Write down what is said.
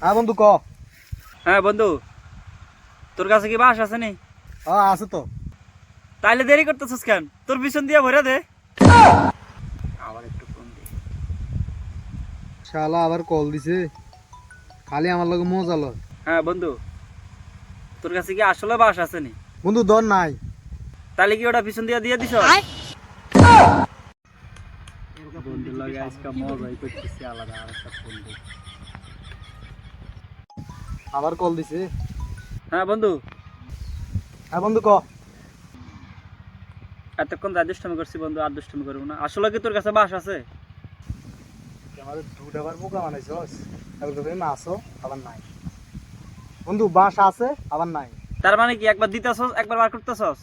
হ্যাঁ বন্ধু ক। হ্যাঁ বন্ধু, তোর কাছে কি বাস আছে নি? হ্যাঁ আছে তো। তাইলে দেরি করতেছিস কেন? তোর পিছন দিয়ে ভরে দে। আবার একটু ফোন দে। শালা আবার কল দিছে, খালি আমার লগে মজা লয়। হ্যাঁ বন্ধু, তোর কাছে কি আসলে বাস আছে নি? বন্ধু দর নাই। তাইলে কি ওটা পিছন দিয়ে দিছ? বন্ধুর লগে আজকে মজাই করতেছি আলাদা। আর একটা ফোন দে। আবার কল দিছে। হ্যাঁ বন্ধু, হ্যাঁ বন্ধু ক। এতক্ষণ যা দুষ্টামি করছি বন্ধু, আর দুষ্টামি করবো না। আসলে কি তোর কাছে বাস আছে? আমাদের দুটাবার বোকা বানাইছস, একবার তুমি আসো আবার নাই। বন্ধু বাস আছে আবার নাই। তার মানে কি একবার দিতেছস একবার বার করতেছস?